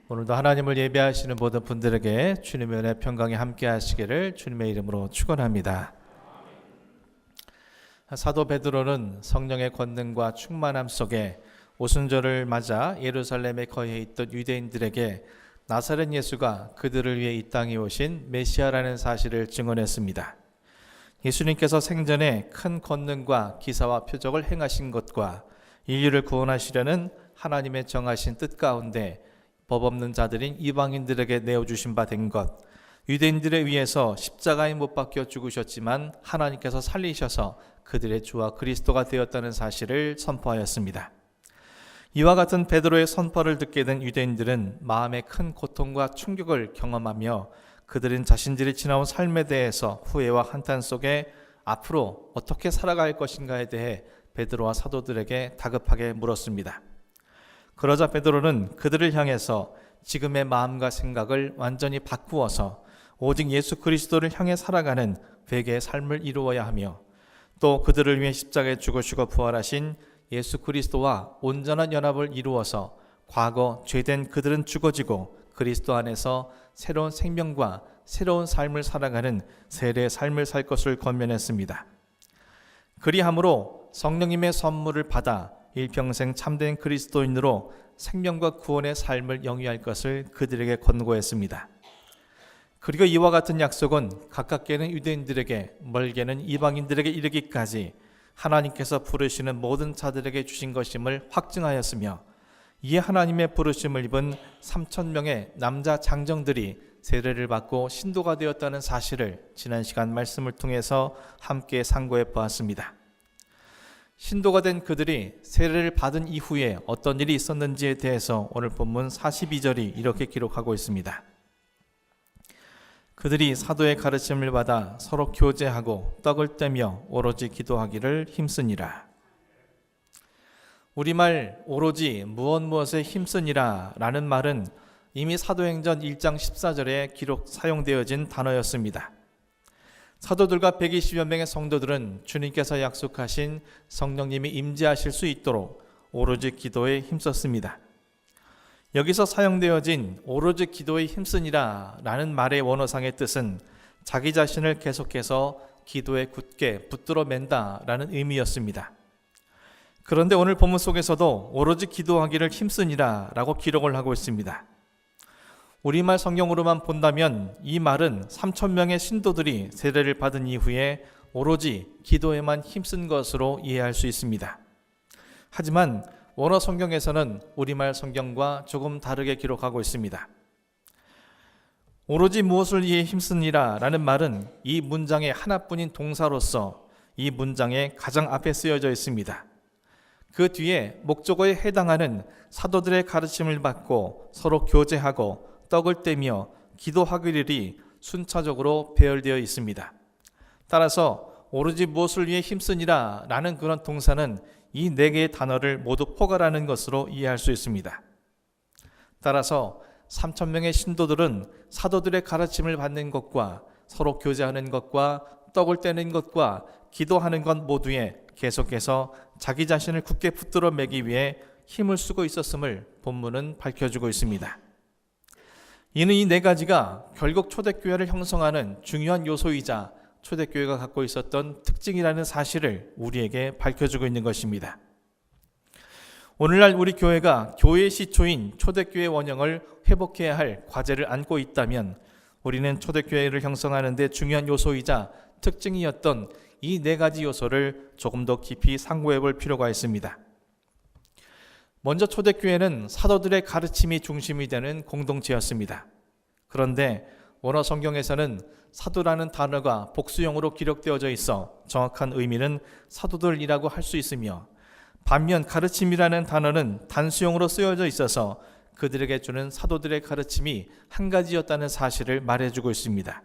오늘도 하나님을 예배하시는 모든 분들에게 주님의 은혜 평강이 함께 하시기를 주님의 이름으로 축원합니다. 사도 베드로는 성령의 권능과 충만함 속에 오순절을 맞아 예루살렘에 거해 있던 유대인들에게 나사렛 예수가 그들을 위해 이 땅에 오신 메시아라는 사실을 증언했습니다. 예수님께서 생전에 큰 권능과 기사와 표적을 행하신 것과 인류를 구원하시려는 하나님의 정하신 뜻 가운데 법 없는 자들인 이방인들에게 내어주신 바 된 것, 유대인들에 의해서 십자가에 못 박혀 죽으셨지만 하나님께서 살리셔서 그들의 주와 그리스도가 되었다는 사실을 선포하였습니다. 이와 같은 베드로의 선포를 듣게 된 유대인들은 마음의 큰 고통과 충격을 경험하며 그들은 자신들이 지나온 삶에 대해서 후회와 한탄 속에 앞으로 어떻게 살아갈 것인가에 대해 베드로와 사도들에게 다급하게 물었습니다. 그러자 베드로는 그들을 향해서 지금의 마음과 생각을 완전히 바꾸어서 오직 예수 그리스도를 향해 살아가는 회개의 삶을 이루어야 하며 또 그들을 위해 십자가에 죽으시고 부활하신 예수 그리스도와 온전한 연합을 이루어서 과거 죄된 그들은 죽어지고 그리스도 안에서 새로운 생명과 새로운 삶을 살아가는 세례의 삶을 살 것을 권면했습니다. 그리함으로 성령님의 선물을 받아 일평생 참된 그리스도인으로 생명과 구원의 삶을 영위할 것을 그들에게 권고했습니다. 그리고 이와 같은 약속은 가깝게는 유대인들에게 멀게는 이방인들에게 이르기까지 하나님께서 부르시는 모든 자들에게 주신 것임을 확증하였으며 이에 하나님의 부르심을 입은 3,000명의 남자 장정들이 세례를 받고 신도가 되었다는 사실을 지난 시간 말씀을 통해서 함께 상고해 보았습니다. 신도가 된 그들이 세례를 받은 이후에 어떤 일이 있었는지에 대해서 오늘 본문 42절이 이렇게 기록하고 있습니다. 그들이 사도의 가르침을 받아 서로 교제하고 떡을 떼며 오로지 기도하기를 힘쓰니라. 우리말 오로지 무엇에 힘쓰니라 라는 말은 이미 사도행전 1장 14절에 사용되어진 단어였습니다. 사도들과 120여 명의 성도들은 주님께서 약속하신 성령님이 임재하실 수 있도록 오로지 기도에 힘썼습니다. 여기서 사용되어진 오로지 기도에 힘쓰니라 라는 말의 원어상의 뜻은 자기 자신을 계속해서 기도에 굳게 붙들어 맨다 라는 의미였습니다. 그런데 오늘 본문 속에서도 오로지 기도하기를 힘쓰니라 라고 기록을 하고 있습니다. 우리말 성경으로만 본다면 이 말은 3,000명의 신도들이 세례를 받은 이후에 오로지 기도에만 힘쓴 것으로 이해할 수 있습니다. 하지만 원어 성경에서는 우리말 성경과 조금 다르게 기록하고 있습니다. 오로지 무엇을 위해 힘쓰니라 라는 말은 이 문장의 하나뿐인 동사로서 이 문장의 가장 앞에 쓰여져 있습니다. 그 뒤에 목적어에 해당하는 사도들의 가르침을 받고 서로 교제하고 떡을 떼며 기도하기를이 순차적으로 배열되어 있습니다. 따라서 오로지 무엇을 위해 힘쓰니라 라는 그런 동사는 이 네 개의 단어를 모두 포괄하는 것으로 이해할 수 있습니다. 따라서 3,000명의 신도들은 사도들의 가르침을 받는 것과 서로 교제하는 것과 떡을 떼는 것과 기도하는 것 모두에 계속해서 자기 자신을 굳게 붙들어 매기 위해 힘을 쓰고 있었음을 본문은 밝혀주고 있습니다. 이는 이 네 가지가 결국 초대교회를 형성하는 중요한 요소이자 초대교회가 갖고 있었던 특징이라는 사실을 우리에게 밝혀주고 있는 것입니다. 오늘날 우리 교회가 교회의 시초인 초대교회 원형을 회복해야 할 과제를 안고 있다면 우리는 초대교회를 형성하는 데 중요한 요소이자 특징이었던 이 네 가지 요소를 조금 더 깊이 상고해 볼 필요가 있습니다. 먼저 초대교회는 사도들의 가르침이 중심이 되는 공동체였습니다. 그런데 원어 성경에서는 사도라는 단어가 복수형으로 기록되어져 있어 정확한 의미는 사도들이라고 할 수 있으며 반면 가르침이라는 단어는 단수형으로 쓰여져 있어서 그들에게 주는 사도들의 가르침이 한 가지였다는 사실을 말해주고 있습니다.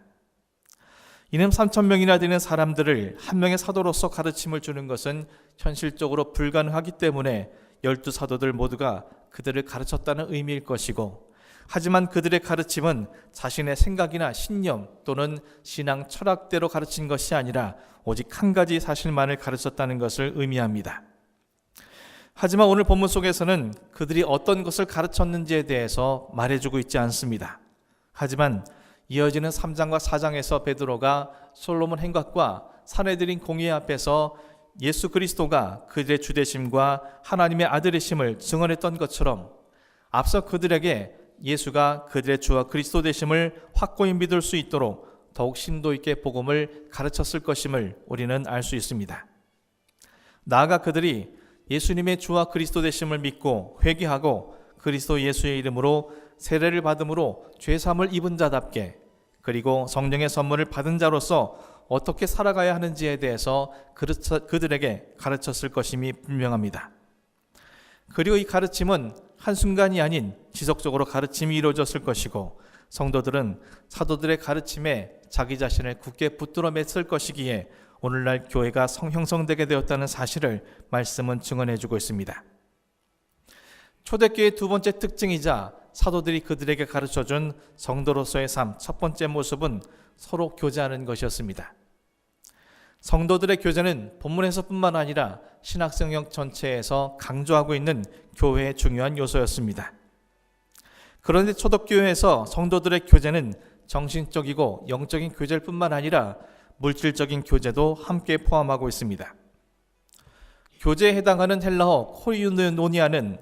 이는 3,000명이나 되는 사람들을 한 명의 사도로서 가르침을 주는 것은 현실적으로 불가능하기 때문에 12사도들 모두가 그들을 가르쳤다는 의미일 것이고, 하지만 그들의 가르침은 자신의 생각이나 신념 또는 신앙 철학대로 가르친 것이 아니라 오직 한 가지 사실만을 가르쳤다는 것을 의미합니다. 하지만 오늘 본문 속에서는 그들이 어떤 것을 가르쳤는지에 대해서 말해주고 있지 않습니다. 하지만 이어지는 3장과 4장에서 베드로가 솔로몬 행각과 사내들인 공의 앞에서 예수 그리스도가 그들의 주되심과 하나님의 아들이심을 증언했던 것처럼 앞서 그들에게 예수가 그들의 주와 그리스도 되심을 확고히 믿을 수 있도록 더욱 심도 있게 복음을 가르쳤을 것임을 우리는 알 수 있습니다. 나아가 그들이 예수님의 주와 그리스도 되심을 믿고 회개하고 그리스도 예수의 이름으로 세례를 받음으로 죄사함을 입은 자답게, 그리고 성령의 선물을 받은 자로서 어떻게 살아가야 하는지에 대해서 그들에게 가르쳤을 것임이 분명합니다. 그리고 이 가르침은 한순간이 아닌 지속적으로 가르침이 이루어졌을 것이고, 성도들은 사도들의 가르침에 자기 자신을 굳게 붙들어 맸을 것이기에 오늘날 교회가 형성되게 되었다는 사실을 말씀은 증언해 주고 있습니다. 초대교회의 두 번째 특징이자 사도들이 그들에게 가르쳐준 성도로서의 삶 첫 번째 모습은 서로 교제하는 것이었습니다. 성도들의 교제는 본문에서뿐만 아니라 신학성경 전체에서 강조하고 있는 교회의 중요한 요소였습니다. 그런데 초대교회에서 성도들의 교제는 정신적이고 영적인 교제일 뿐만 아니라 물질적인 교제도 함께 포함하고 있습니다. 교제에 해당하는 헬라어 코이누노니아는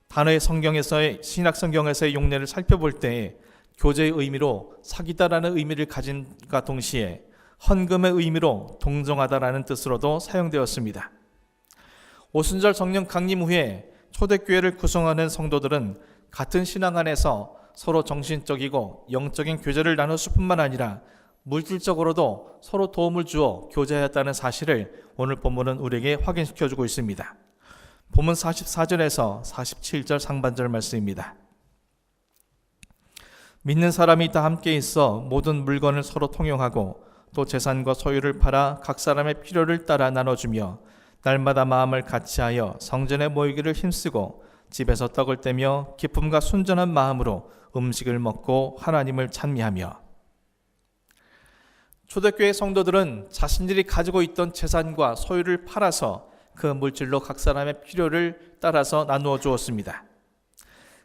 단어의 성경에서의 신약 성경에서의 용례를 살펴볼 때 교제의 의미로 사귀다라는 의미를 가진과 동시에 헌금의 의미로 동정하다라는 뜻으로도 사용되었습니다. 오순절 성령 강림 후에 초대교회를 구성하는 성도들은 같은 신앙 안에서 서로 정신적이고 영적인 교제를 나눴을 뿐만 아니라 물질적으로도 서로 도움을 주어 교제하였다는 사실을 오늘 본문은 우리에게 확인시켜주고 있습니다. 본문 44절에서 47절 상반절 말씀입니다. 믿는 사람이 다 함께 있어 모든 물건을 서로 통용하고 또 재산과 소유를 팔아 각 사람의 필요를 따라 나눠주며 날마다 마음을 같이하여 성전에 모이기를 힘쓰고 집에서 떡을 떼며 기쁨과 순전한 마음으로 음식을 먹고 하나님을 찬미하며. 초대교회 성도들은 자신들이 가지고 있던 재산과 소유를 팔아서 그 물질로 각 사람의 필요를 따라서 나누어 주었습니다.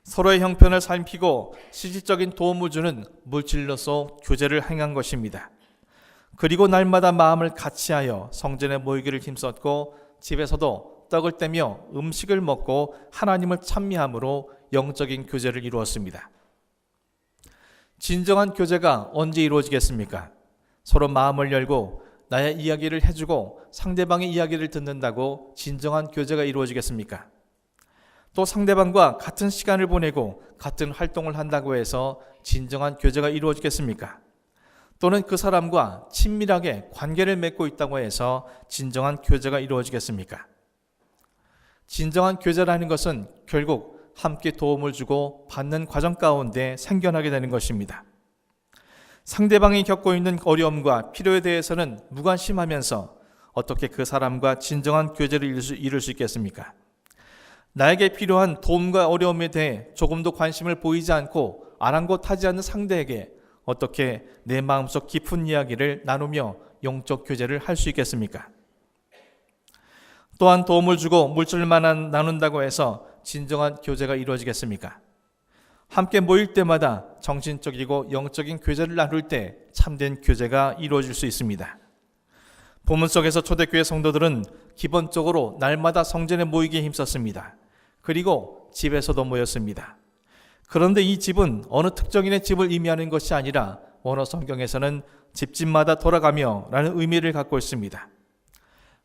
서로의 형편을 살피고 실질적인 도움을 주는 물질로서 교제를 행한 것입니다. 그리고 날마다 마음을 같이하여 성전에 모이기를 힘썼고 집에서도 떡을 떼며 음식을 먹고 하나님을 찬미함으로 영적인 교제를 이루었습니다. 진정한 교제가 언제 이루어지겠습니까? 서로 마음을 열고 나의 이야기를 해주고 상대방의 이야기를 듣는다고 진정한 교제가 이루어지겠습니까? 또 상대방과 같은 시간을 보내고 같은 활동을 한다고 해서 진정한 교제가 이루어지겠습니까? 또는 그 사람과 친밀하게 관계를 맺고 있다고 해서 진정한 교제가 이루어지겠습니까? 진정한 교제라는 것은 결국 함께 도움을 주고 받는 과정 가운데 생겨나게 되는 것입니다. 상대방이 겪고 있는 어려움과 필요에 대해서는 무관심하면서 어떻게 그 사람과 진정한 교제를 이룰 수 있겠습니까? 나에게 필요한 도움과 어려움에 대해 조금도 관심을 보이지 않고 아랑곳하지 않는 상대에게 어떻게 내 마음속 깊은 이야기를 나누며 영적 교제를 할 수 있겠습니까? 또한 도움을 주고 물질만 나눈다고 해서 진정한 교제가 이루어지겠습니까? 함께 모일 때마다 정신적이고 영적인 교제를 나눌 때 참된 교제가 이루어질 수 있습니다. 본문 속에서 초대교회 성도들은 기본적으로 날마다 성전에 모이기에 힘썼습니다. 그리고 집에서도 모였습니다. 그런데 이 집은 어느 특정인의 집을 의미하는 것이 아니라 원어 성경에서는 집집마다 돌아가며 라는 의미를 갖고 있습니다.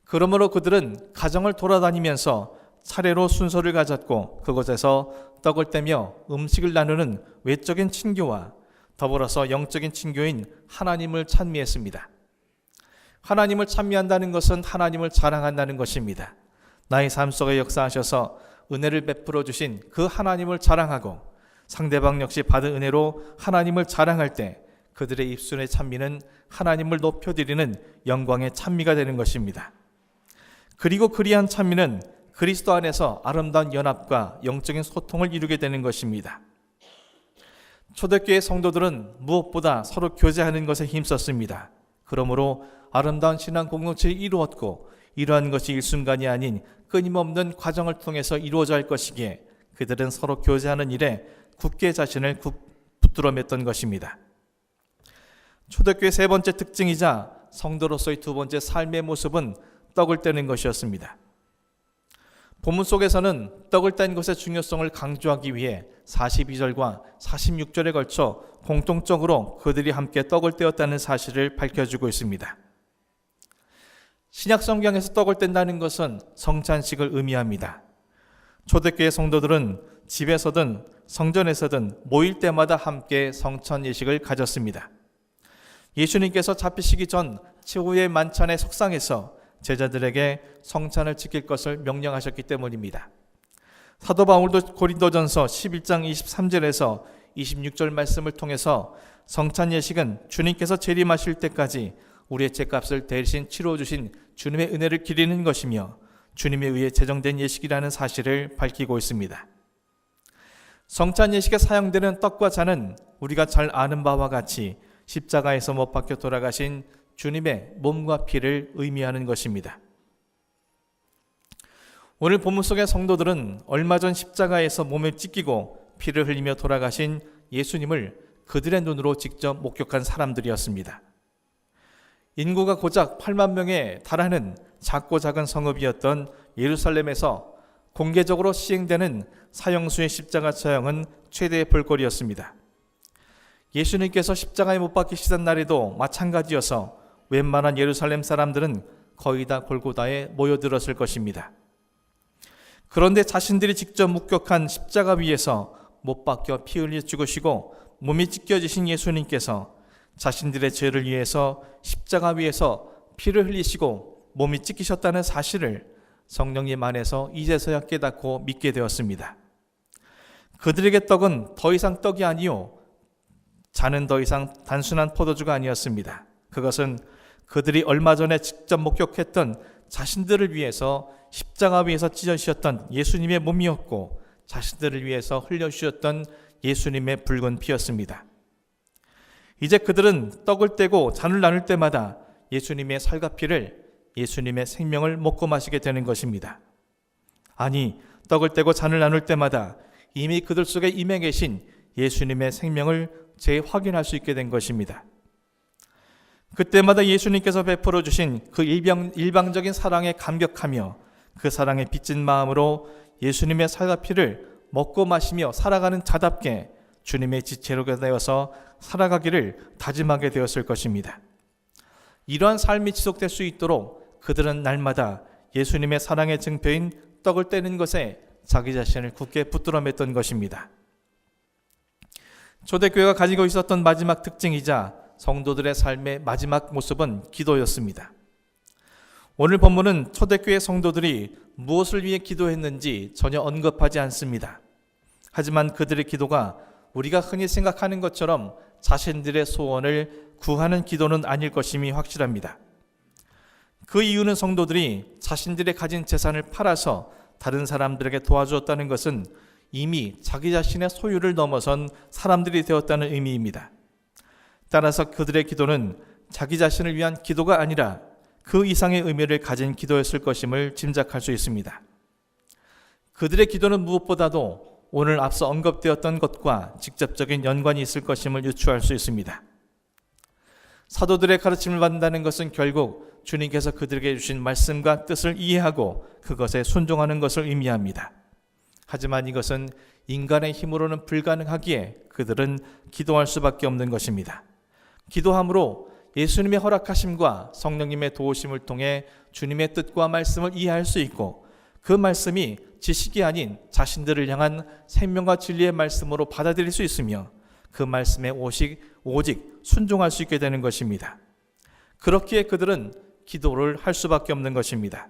그러므로 그들은 가정을 돌아다니면서 차례로 순서를 가졌고 그곳에서 떡을 떼며 음식을 나누는 외적인 친교와 더불어서 영적인 친교인 하나님을 찬미했습니다. 하나님을 찬미한다는 것은 하나님을 자랑한다는 것입니다. 나의 삶 속에 역사하셔서 은혜를 베풀어 주신 그 하나님을 자랑하고 상대방 역시 받은 은혜로 하나님을 자랑할 때 그들의 입술의 찬미는 하나님을 높여드리는 영광의 찬미가 되는 것입니다. 그리고 그리한 찬미는 그리스도 안에서 아름다운 연합과 영적인 소통을 이루게 되는 것입니다. 초대교회 성도들은 무엇보다 서로 교제하는 것에 힘썼습니다. 그러므로 아름다운 신앙 공동체를 이루었고 이러한 것이 일순간이 아닌 끊임없는 과정을 통해서 이루어져 할 것이기에 그들은 서로 교제하는 일에 굳게 자신을 붙들어 맸던 것입니다. 초대교회의 세 번째 특징이자 성도로서의 두 번째 삶의 모습은 떡을 떼는 것이었습니다. 본문 속에서는 떡을 뗀 것의 중요성을 강조하기 위해 42절과 46절에 걸쳐 공통적으로 그들이 함께 떡을 떼었다는 사실을 밝혀주고 있습니다. 신약 성경에서 떡을 뗀다는 것은 성찬식을 의미합니다. 초대교회 성도들은 집에서든 성전에서든 모일 때마다 함께 성찬 예식을 가졌습니다. 예수님께서 잡히시기 전 최후의 만찬의 석상에서 제자들에게 성찬을 지킬 것을 명령하셨기 때문입니다. 사도 바울도 고린도전서 11장 23절에서 26절 말씀을 통해서 성찬 예식은 주님께서 재림하실 때까지 우리의 죄값을 대신 치러주신 주님의 은혜를 기리는 것이며 주님에 의해 제정된 예식이라는 사실을 밝히고 있습니다. 성찬 예식에 사용되는 떡과 잔은 우리가 잘 아는 바와 같이 십자가에서 못 박혀 돌아가신 주님의 몸과 피를 의미하는 것입니다. 오늘 본문 속의 성도들은 얼마 전 십자가에서 몸을 찢기고 피를 흘리며 돌아가신 예수님을 그들의 눈으로 직접 목격한 사람들이었습니다. 인구가 고작 8만 명에 달하는 작고 작은 성읍이었던 예루살렘에서 공개적으로 시행되는 사형수의 십자가 처형은 최대의 볼거리였습니다. 예수님께서 십자가에 못 박히시던 날에도 마찬가지여서 웬만한 예루살렘 사람들은 거의 다 골고다에 모여들었을 것입니다. 그런데 자신들이 직접 목격한 십자가 위에서 못 박혀 피 흘려 죽으시고 몸이 찢겨지신 예수님께서 자신들의 죄를 위해서 십자가 위에서 피를 흘리시고 몸이 찢기셨다는 사실을 성령님 안에서 이제서야 깨닫고 믿게 되었습니다. 그들에게 떡은 더 이상 떡이 아니요 잔은 더 이상 단순한 포도주가 아니었습니다. 그것은 그들이 얼마 전에 직접 목격했던 자신들을 위해서 십자가 위에서 찢어지셨던 예수님의 몸이었고 자신들을 위해서 흘려주셨던 예수님의 붉은 피였습니다. 이제 그들은 떡을 떼고 잔을 나눌 때마다 예수님의 살과 피를, 예수님의 생명을 먹고 마시게 되는 것입니다. 아니, 떡을 떼고 잔을 나눌 때마다 이미 그들 속에 임해 계신 예수님의 생명을 재확인할 수 있게 된 것입니다. 그때마다 예수님께서 베풀어 주신 그 일방적인 사랑에 감격하며 그 사랑에 빚진 마음으로 예수님의 살과 피를 먹고 마시며 살아가는 자답게 주님의 지체로 되어서 살아가기를 다짐하게 되었을 것입니다. 이러한 삶이 지속될 수 있도록 그들은 날마다 예수님의 사랑의 증표인 떡을 떼는 것에 자기 자신을 굳게 붙들어 맸던 것입니다. 초대교회가 가지고 있었던 마지막 특징이자 성도들의 삶의 마지막 모습은 기도였습니다. 오늘 본문은 초대교회 성도들이 무엇을 위해 기도했는지 전혀 언급하지 않습니다. 하지만 그들의 기도가 우리가 흔히 생각하는 것처럼 자신들의 소원을 구하는 기도는 아닐 것임이 확실합니다. 그 이유는 성도들이 자신들의 가진 재산을 팔아서 다른 사람들에게 도와주었다는 것은 이미 자기 자신의 소유를 넘어선 사람들이 되었다는 의미입니다. 따라서 그들의 기도는 자기 자신을 위한 기도가 아니라 그 이상의 의미를 가진 기도였을 것임을 짐작할 수 있습니다. 그들의 기도는 무엇보다도 오늘 앞서 언급되었던 것과 직접적인 연관이 있을 것임을 유추할 수 있습니다. 사도들의 가르침을 받는다는 것은 결국 주님께서 그들에게 주신 말씀과 뜻을 이해하고 그것에 순종하는 것을 의미합니다. 하지만 이것은 인간의 힘으로는 불가능하기에 그들은 기도할 수밖에 없는 것입니다. 기도함으로 예수님의 허락하심과 성령님의 도우심을 통해 주님의 뜻과 말씀을 이해할 수 있고 그 말씀이 지식이 아닌 자신들을 향한 생명과 진리의 말씀으로 받아들일 수 있으며 그 말씀에 오직 순종할 수 있게 되는 것입니다. 그렇기에 그들은 기도를 할 수밖에 없는 것입니다.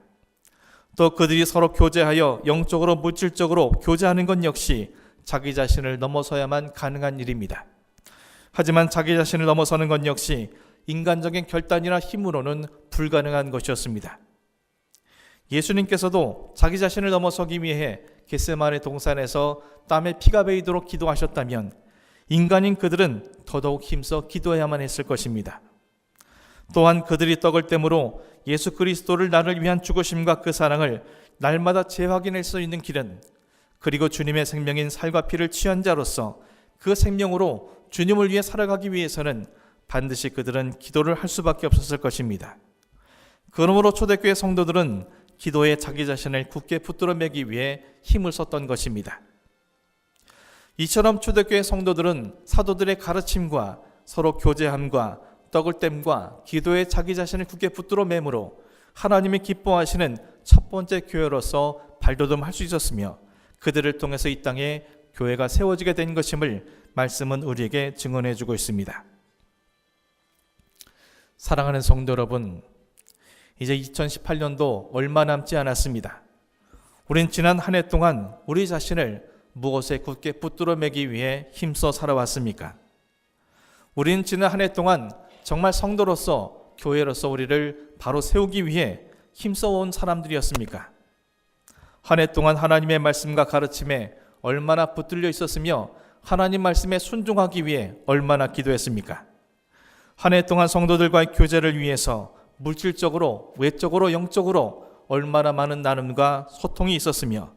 또 그들이 서로 교제하여 영적으로 물질적으로 교제하는 것 역시 자기 자신을 넘어서야만 가능한 일입니다. 하지만 자기 자신을 넘어서는 것 역시 인간적인 결단이나 힘으로는 불가능한 것이었습니다. 예수님께서도 자기 자신을 넘어서기 위해 겟세마네 동산에서 땀에 피가 배이도록 기도하셨다면 인간인 그들은 더더욱 힘써 기도해야만 했을 것입니다. 또한 그들이 떡을 떼므로 예수 그리스도를 나를 위한 죽으심과 그 사랑을 날마다 재확인할 수 있는 길은, 그리고 주님의 생명인 살과 피를 취한 자로서 그 생명으로 주님을 위해 살아가기 위해서는 반드시 그들은 기도를 할 수밖에 없었을 것입니다. 그러므로 초대교회 성도들은 기도에 자기 자신을 굳게 붙들어 매기 위해 힘을 썼던 것입니다. 이처럼 초대교회 성도들은 사도들의 가르침과 서로 교제함과 떡을 땜과 기도에 자기 자신을 굳게 붙들어 매므로 하나님이 기뻐하시는 첫 번째 교회로서 발돋움할 수 있었으며, 그들을 통해서 이 땅에 교회가 세워지게 된 것임을 말씀은 우리에게 증언해 주고 있습니다. 사랑하는 성도 여러분, 이제 2018년도 얼마 남지 않았습니다. 우린 지난 한 해 동안 우리 자신을 무엇에 굳게 붙들어 매기 위해 힘써 살아왔습니까? 우린 지난 한 해 동안 정말 성도로서, 교회로서 우리를 바로 세우기 위해 힘써온 사람들이었습니까? 한 해 동안 하나님의 말씀과 가르침에 얼마나 붙들려 있었으며 하나님 말씀에 순종하기 위해 얼마나 기도했습니까? 한 해 동안 성도들과의 교제를 위해서 물질적으로, 외적으로, 영적으로 얼마나 많은 나눔과 소통이 있었으며,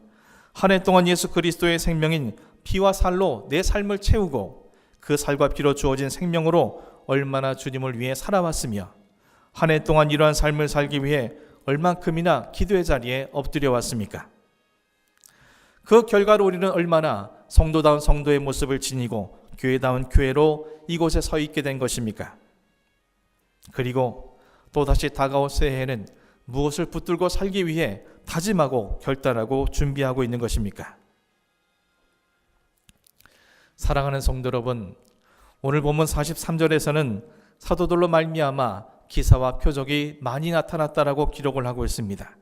한 해 동안 예수 그리스도의 생명인 피와 살로 내 삶을 채우고 그 살과 피로 주어진 생명으로 얼마나 주님을 위해 살아왔으며, 한 해 동안 이러한 삶을 살기 위해 얼만큼이나 기도의 자리에 엎드려 왔습니까? 그 결과로 우리는 얼마나 성도다운 성도의 모습을 지니고 교회다운 교회로 이곳에 서 있게 된 것입니까? 그리고 또다시 다가올 새해에는 무엇을 붙들고 살기 위해 다짐하고 결단하고 준비하고 있는 것입니까? 사랑하는 성도 여러분, 오늘 본문 43절에서는 사도들로 말미암아 기사와 표적이 많이 나타났다라고 기록을 하고 있습니다.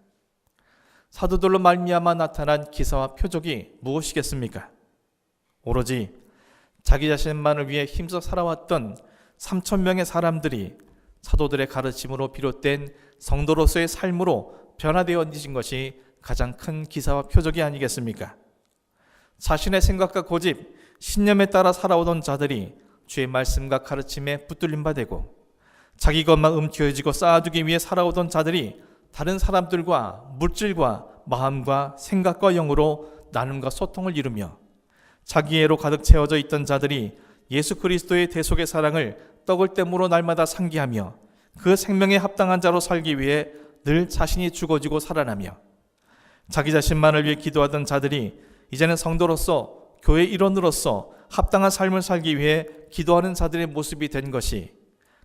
사도들로 말미암아 나타난 기사와 표적이 무엇이겠습니까? 오로지 자기 자신만을 위해 힘써 살아왔던 3,000명의 사람들이 사도들의 가르침으로 비롯된 성도로서의 삶으로 변화되어진 것이 가장 큰 기사와 표적이 아니겠습니까? 자신의 생각과 고집, 신념에 따라 살아오던 자들이 주의 말씀과 가르침에 붙들림 바 되고, 자기 것만 움켜쥐고 쌓아두기 위해 살아오던 자들이 다른 사람들과 물질과 마음과 생각과 영으로 나눔과 소통을 이루며, 자기애로 가득 채워져 있던 자들이 예수 그리스도의 대속의 사랑을 떡을 땜으로 날마다 상기하며 그 생명에 합당한 자로 살기 위해 늘 자신이 죽어지고 살아나며, 자기 자신만을 위해 기도하던 자들이 이제는 성도로서, 교회 일원으로서 합당한 삶을 살기 위해 기도하는 자들의 모습이 된 것이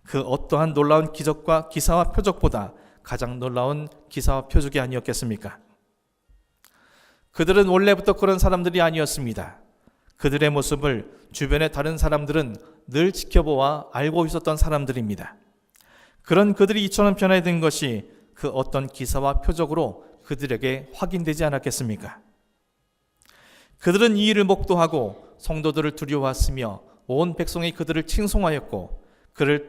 그 어떠한 놀라운 기적과 기사와 표적보다 가장 놀라운 기사와 표적이 아니었겠습니까? 그들은 원래부터 그런 사람들이 아니었습니다. 그들의 모습을 주변의 다른 사람들은 늘 지켜보아 알고 있었던 사람들입니다. 그런 그들이 이처럼 변화된 것이 그 어떤 기사와 표적으로 그들에게 확인되지 않았겠습니까? 그들은 이 일을 목도하고 성도들을 두려워하였으며 온 백성이 그들을 칭송하였고, 그들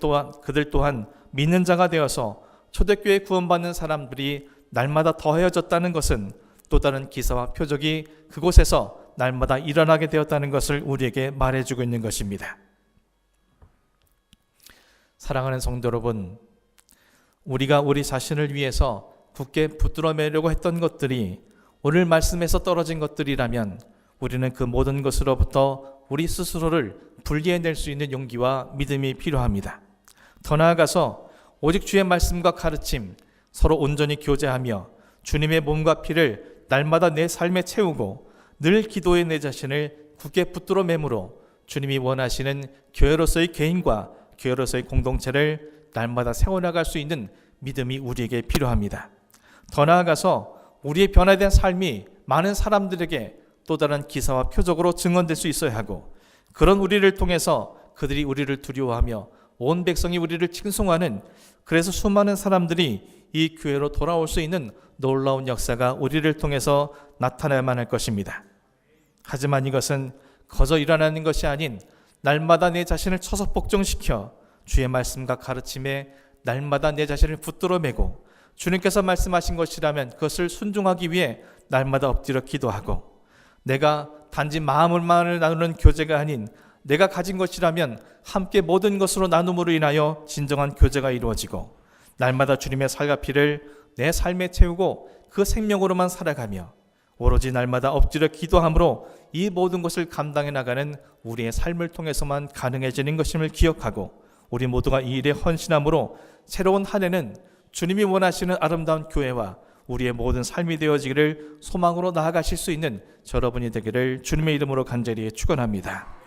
또한 믿는 자가 되어서 초대교회 구원받는 사람들이 날마다 더해졌다는 것은 또 다른 기사와 표적이 그곳에서 날마다 일어나게 되었다는 것을 우리에게 말해주고 있는 것입니다. 사랑하는 성도 여러분, 우리가 우리 자신을 위해서 굳게 붙들어 매려고 했던 것들이 오늘 말씀에서 떨어진 것들이라면 우리는 그 모든 것으로부터 우리 스스로를 분리해낼 수 있는 용기와 믿음이 필요합니다. 더 나아가서 오직 주의 말씀과 가르침, 서로 온전히 교제하며 주님의 몸과 피를 날마다 내 삶에 채우고 늘 기도에 내 자신을 굳게 붙들어 매므로 주님이 원하시는 교회로서의 개인과 교회로서의 공동체를 날마다 세워나갈 수 있는 믿음이 우리에게 필요합니다. 더 나아가서 우리의 변화된 삶이 많은 사람들에게 또 다른 기사와 표적으로 증언될 수 있어야 하고, 그런 우리를 통해서 그들이 우리를 두려워하며 온 백성이 우리를 칭송하는, 그래서 수많은 사람들이 이 교회로 돌아올 수 있는 놀라운 역사가 우리를 통해서 나타나야만 할 것입니다. 하지만 이것은 거저 일어나는 것이 아닌 날마다 내 자신을 쳐서 복종시켜 주의 말씀과 가르침에 날마다 내 자신을 붙들어 매고, 주님께서 말씀하신 것이라면 그것을 순종하기 위해 날마다 엎드려 기도하고, 내가 단지 마음을만을 나누는 교제가 아닌 내가 가진 것이라면 함께 모든 것으로 나눔으로 인하여 진정한 교제가 이루어지고, 날마다 주님의 살과 피를 내 삶에 채우고 그 생명으로만 살아가며 오로지 날마다 엎드려 기도함으로 이 모든 것을 감당해 나가는 우리의 삶을 통해서만 가능해지는 것임을 기억하고 우리 모두가 이 일에 헌신함으로 새로운 한 해는 주님이 원하시는 아름다운 교회와 우리의 모든 삶이 되어지기를 소망으로 나아가실 수 있는 여러분이 되기를 주님의 이름으로 간절히 축원합니다.